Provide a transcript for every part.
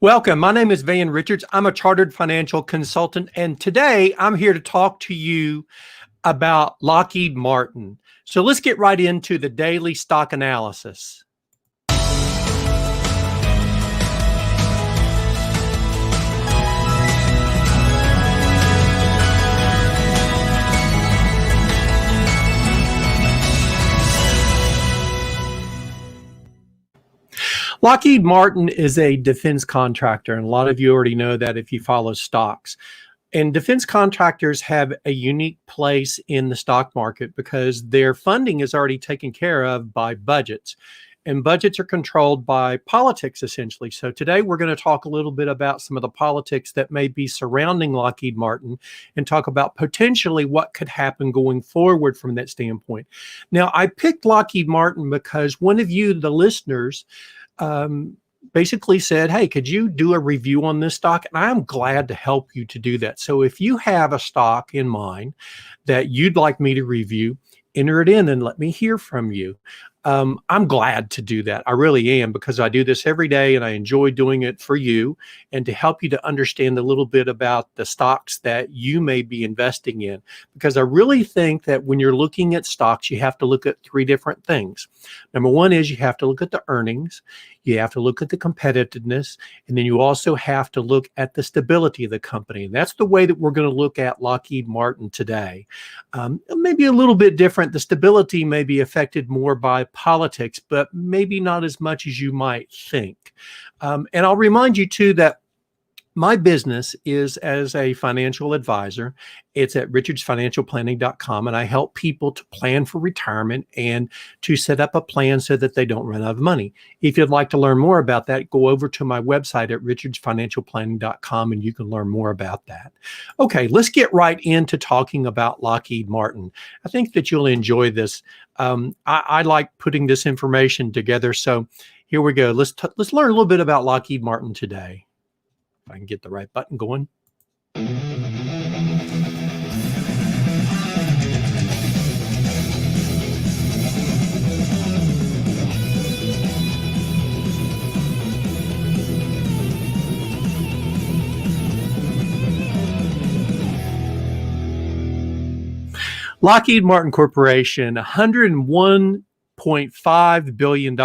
Welcome. My name is Van Richards. I'm a chartered financial consultant, and today I'm here to talk to you about Lockheed Martin. So let's get right into the daily stock analysis. Lockheed Martin is a defense contractor, and a lot of you already know that if you follow stocks. And defense contractors have a unique place in the stock market because their funding is already taken care of by budgets. And budgets are controlled by politics, essentially. So today we're going to talk a little bit about some of the politics that may be surrounding Lockheed Martin and talk about potentially what could happen going forward from that standpoint. Now, I picked Lockheed Martin because one of you, the listeners, basically said, hey, could you do a review on this stock? And I'm glad to help you to do that. So if you have a stock in mind that you'd like me to review, enter it in and let me hear from you. I'm glad to do that. I really am, because I do this every day and I enjoy doing it for you and to help you to understand a little bit about the stocks that you may be investing in. Because I really think that when you're looking at stocks, you have to look at three different things. Number one is you have to look at the earnings, you have to look at the competitiveness, and then you also have to look at the stability of the company. And that's the way that we're going to look at Lockheed Martin today. Maybe a little bit different. The stability may be affected more by politics, but maybe not as much as you might think. And I'll remind you too that my business is as a financial advisor. It's at richardsfinancialplanning.com, and I help people to plan for retirement and to set up a plan so that they don't run out of money. If you'd like to learn more about that, go over to my website at richardsfinancialplanning.com and you can learn more about that. Okay, let's get right into talking about Lockheed Martin. I think that you'll enjoy this. I like putting this information together. So here we go. Let's learn a little bit about Lockheed Martin today. If I can get the right button going. Lockheed Martin Corporation, $101.5 billion.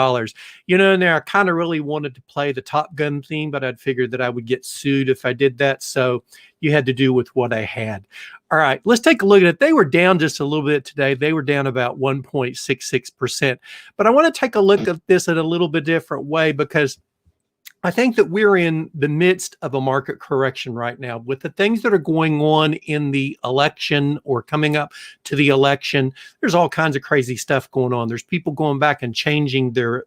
You know, now I kind of really wanted to play the Top Gun theme, but I'd figured that I would get sued if I did that. So you had to do with what I had. All right, let's take a look at it. They were down just a little bit today. They were down about 1.66%. But I want to take a look at this in a little bit different way, because I think that we're in the midst of a market correction right now with the things that are going on in the election or coming up to the election. There's all kinds of crazy stuff going on. There's people going back and changing their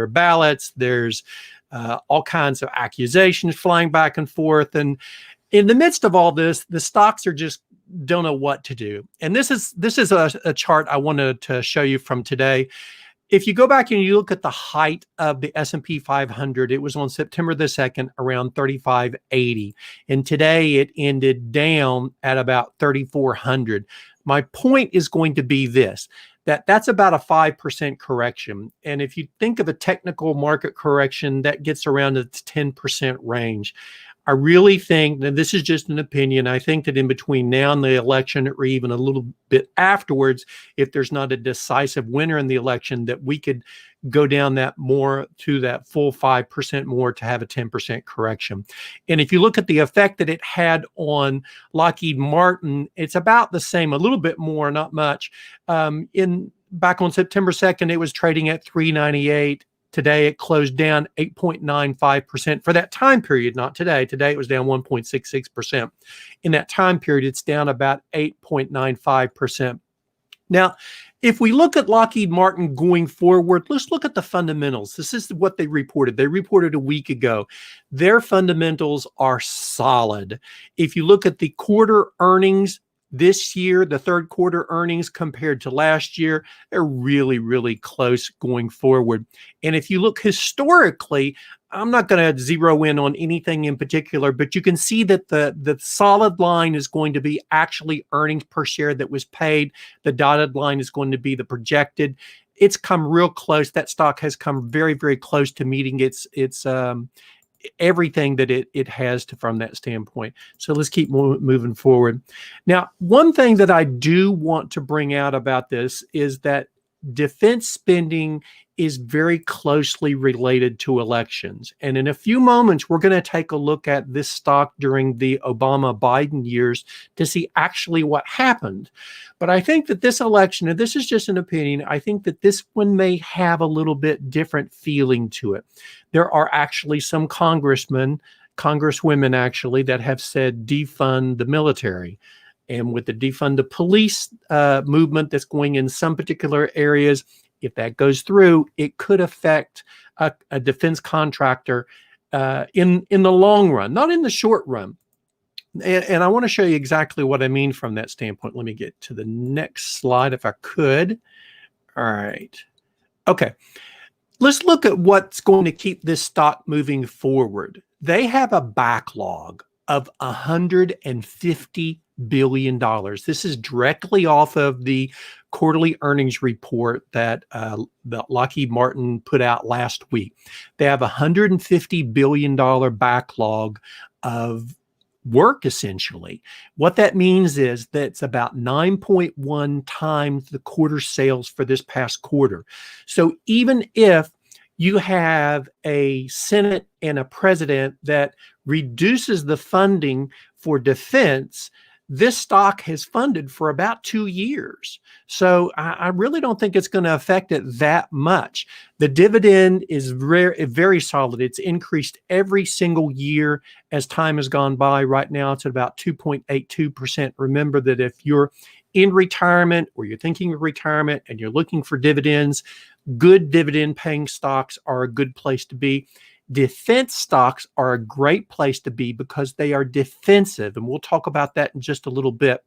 ballots. There's all kinds of accusations flying back and forth. And in the midst of all this, the stocks are just don't know what to do. And this is a chart I wanted to show you from today. If you go back and you look at the height of the S&P 500, it was on September the 2nd around 3,580. And today it ended down at about 3,400. My point is going to be this, that's about a 5% correction. And if you think of a technical market correction, that gets around the 10% range. I really think, and this is just an opinion, I think that in between now and the election, or even a little bit afterwards, if there's not a decisive winner in the election, that we could go down that more to that full 5% more to have a 10% correction. And if you look at the effect that it had on Lockheed Martin, it's about the same, a little bit more, not much. Back on September 2nd, it was trading at 398. Today, it closed down 8.95% for that time period, not today. Today, it was down 1.66%. In that time period, it's down about 8.95%. Now, if we look at Lockheed Martin going forward, let's look at the fundamentals. This is what they reported. They reported a week ago. Their fundamentals are solid. If you look at the quarter earnings, this year, the third quarter earnings compared to last year, they're really, really close going forward. And if you look historically, I'm not going to zero in on anything in particular, but you can see that the solid line is going to be actually earnings per share that was paid. The dotted line is going to be the projected. It's come real close. That stock has come very, very close to meeting its everything that it has to from that standpoint. So let's keep moving forward. Now, one thing that I do want to bring out about this is that defense spending is very closely related to elections. And in a few moments, we're going to take a look at this stock during the Obama-Biden years to see actually what happened. But I think that this election, and this is just an opinion, I think that this one may have a little bit different feeling to it. There are actually some congresswomen actually, that have said defund the military. And with the defund the police movement that's going in some particular areas, if that goes through, it could affect a defense contractor in the long run, not in the short run. And I want to show you exactly what I mean from that standpoint. Let me get to the next slide if I could. All right. Okay. Let's look at what's going to keep this stock moving forward. They have a backlog of $150 billion. This is directly off of the quarterly earnings report that Lockheed Martin put out last week. They have a $150 billion backlog of work, essentially. What that means is that it's about 9.1 times the quarter sales for this past quarter. So even if you have a Senate and a president that reduces the funding for defense, this stock has funded for about 2 years. So I really don't think it's going to affect it that much. The dividend is very solid. It's increased every single year as time has gone by. Right now, it's at about 2.82%. Remember that if you're in retirement or you're thinking of retirement and you're looking for dividends, good dividend paying stocks are a good place to be. Defense stocks are a great place to be because they are defensive, and we'll talk about that in just a little bit.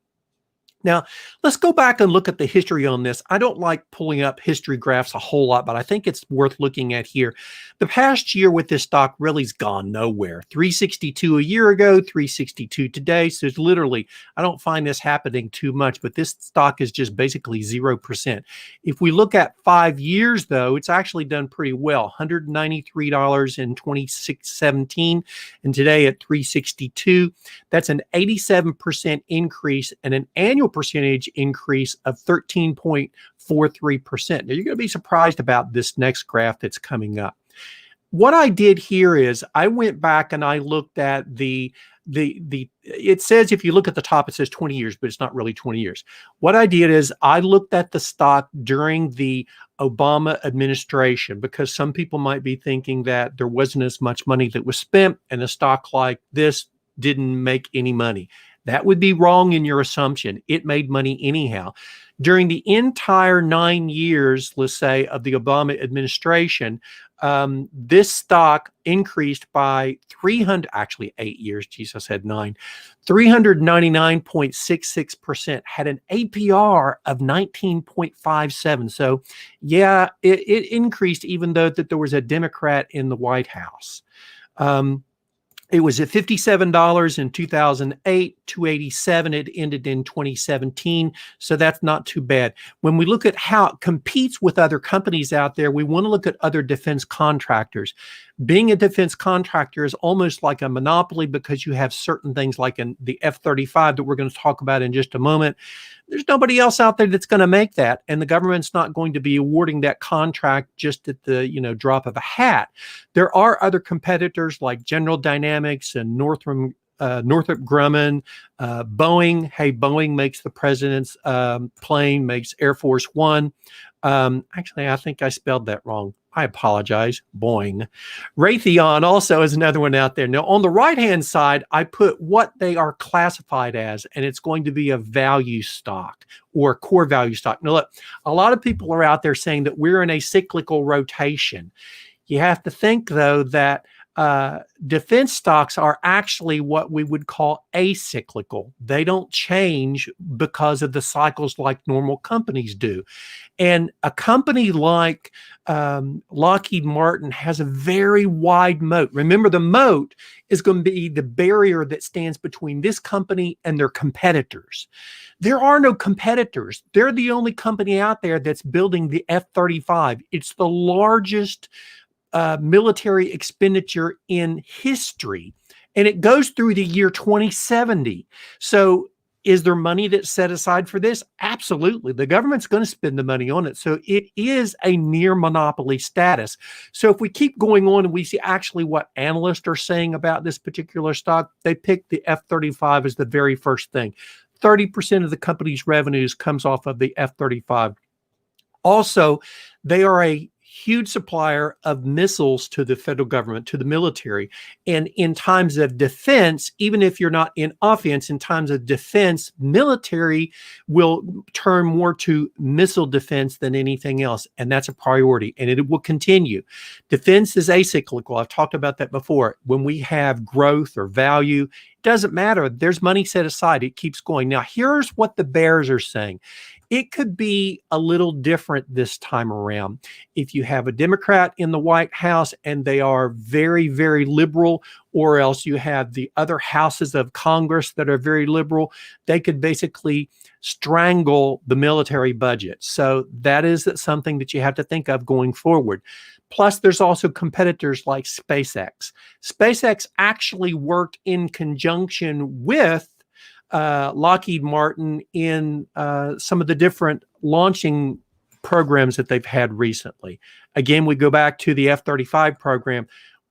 Now, let's go back and look at the history on this. I don't like pulling up history graphs a whole lot, but I think it's worth looking at here. The past year with this stock really's gone nowhere. 362 a year ago, 362 today. So it's literally, I don't find this happening too much, but this stock is just basically 0%. If we look at 5 years, though, it's actually done pretty well. $193 in 2017, and today at 362. That's an 87% increase and an annual percentage increase of 13.43%. Now, you're going to be surprised about this next graph that's coming up. What I did here is I went back and I looked at it says, if you look at the top, it says 20 years, but it's not really 20 years. What I did is I looked at the stock during the Obama administration, because some people might be thinking that there wasn't as much money that was spent and a stock like this didn't make any money. That would be wrong in your assumption. It made money anyhow. During the entire 9 years, let's say, of the Obama administration, this stock increased by 8 years. Geez, I said 9. 399.66%, had an APR of 19.57. So yeah, it increased even though that there was a Democrat in the White House. It was at $57 in 2008, $287. It ended in 2017. So that's not too bad. When we look at how it competes with other companies out there, we want to look at other defense contractors. Being a defense contractor is almost like a monopoly because you have certain things like in the F-35 that we're going to talk about in just a moment. There's nobody else out there that's going to make that, and the government's not going to be awarding that contract just at the drop of a hat. There are other competitors like General Dynamics and Northrop Grumman, Boeing. Hey, Boeing makes the president's plane, makes Air Force One. Actually, I think I spelled that wrong. I apologize. Boeing. Raytheon also is another one out there. Now, on the right-hand side, I put what they are classified as, and it's going to be a value stock or a core value stock. Now, look, a lot of people are out there saying that we're in a cyclical rotation. You have to think, though, that defense stocks are actually what we would call acyclical. They don't change because of the cycles like normal companies do. And a company like Lockheed Martin has a very wide moat. Remember, the moat is going to be the barrier that stands between this company and their competitors. There are no competitors. They're the only company out there that's building the F-35. It's the largest military expenditure in history. And it goes through the year 2070. So is there money that's set aside for this? Absolutely. The government's going to spend the money on it. So it is a near monopoly status. So if we keep going on and we see actually what analysts are saying about this particular stock, they picked the F-35 as the very first thing. 30% of the company's revenues comes off of the F-35. Also, they are a huge supplier of missiles to the federal government, to the military. And in times of defense, even if you're not in offense, in times of defense, military will turn more to missile defense than anything else. And that's a priority, and it will continue. Defense is acyclical. I've talked about that before. When we have growth or value, it doesn't matter. There's money set aside. It keeps going. Now, here's what the bears are saying. It could be a little different this time around. If you have a Democrat in the White House and they are very, very liberal, or else you have the other houses of Congress that are very liberal, they could basically strangle the military budget. So that is something that you have to think of going forward. Plus, there's also competitors like SpaceX. SpaceX actually worked in conjunction with Lockheed Martin in some of the different launching programs that they've had recently. Again, we go back to the F-35 program.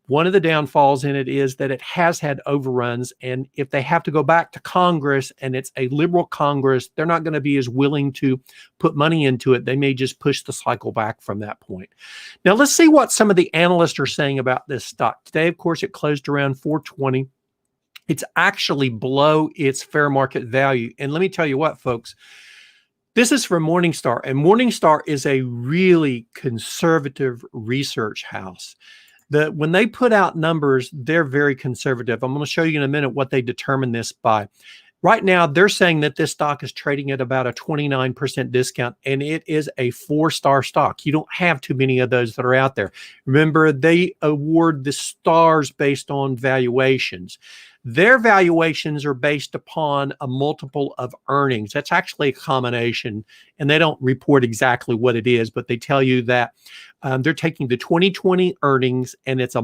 One of the downfalls in it is that it has had overruns, and if they have to go back to Congress and it's a liberal Congress, they're not going to be as willing to put money into it. They may just push the cycle back from that point. Now, let's see what some of the analysts are saying about this stock. Today, of course, it closed around 420. It's actually below its fair market value. And let me tell you what, folks, this is from Morningstar, and Morningstar is a really conservative research house. When they put out numbers, they're very conservative. I'm going to show you in a minute what they determine this by. Right now, they're saying that this stock is trading at about a 29% discount, and it is a 4-star stock. You don't have too many of those that are out there. Remember, they award the stars based on valuations. Their valuations are based upon a multiple of earnings. That's actually a combination, and they don't report exactly what it is, but they tell you that they're taking the 2020 earnings, and it's a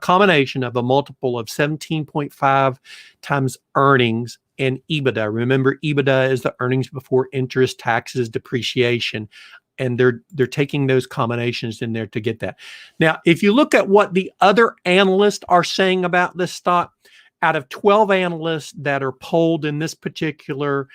combination of a multiple of 17.5 times earnings and EBITDA. Remember, EBITDA is the earnings before interest, taxes, depreciation, and they're taking those combinations in there to get that. Now, if you look at what the other analysts are saying about this stock, out of 12 analysts that are polled in this particular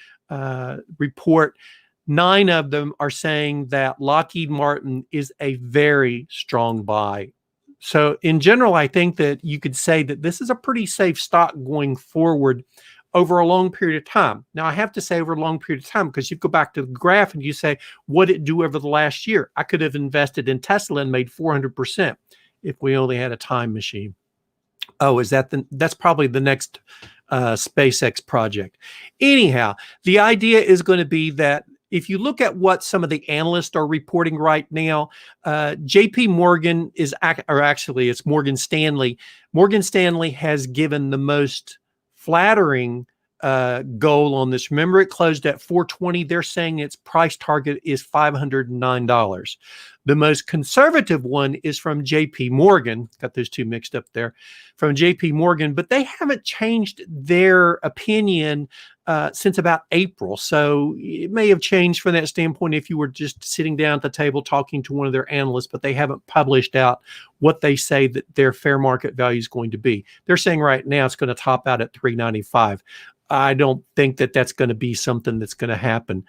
report, 9 of them are saying that Lockheed Martin is a very strong buy. So in general, I think that you could say that this is a pretty safe stock going forward over a long period of time. Now, I have to say over a long period of time, because you go back to the graph and you say, what did it do over the last year? I could have invested in Tesla and made 400% if we only had a time machine. Oh, that's probably the next SpaceX project. Anyhow, the idea is going to be that if you look at what some of the analysts are reporting right now, JP Morgan it's Morgan Stanley. Morgan Stanley has given the most flattering goal on this. Remember, it closed at 420. They're saying its price target is $509. The most conservative one is from JP Morgan. Got those two mixed up there. From JP Morgan, but they haven't changed their opinion since about April. So it may have changed from that standpoint if you were just sitting down at the table talking to one of their analysts, but they haven't published out what they say that their fair market value is going to be. They're saying right now it's going to top out at $395. I don't think that that's going to be something that's going to happen.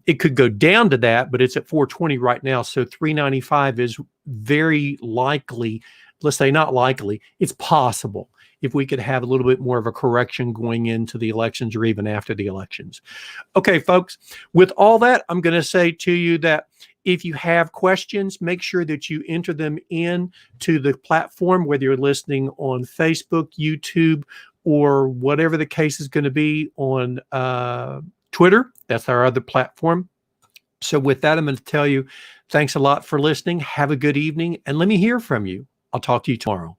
It could go down to that, but it's at 420 right now. So 395 is very likely. Let's say not likely. It's possible if we could have a little bit more of a correction going into the elections or even after the elections. Okay, folks, with all that, I'm going to say to you that if you have questions, make sure that you enter them in to the platform, whether you're listening on Facebook, YouTube, or whatever the case is going to be on Twitter. That's our other platform. So with that, I'm going to tell you, thanks a lot for listening. Have a good evening, and let me hear from you. I'll talk to you tomorrow.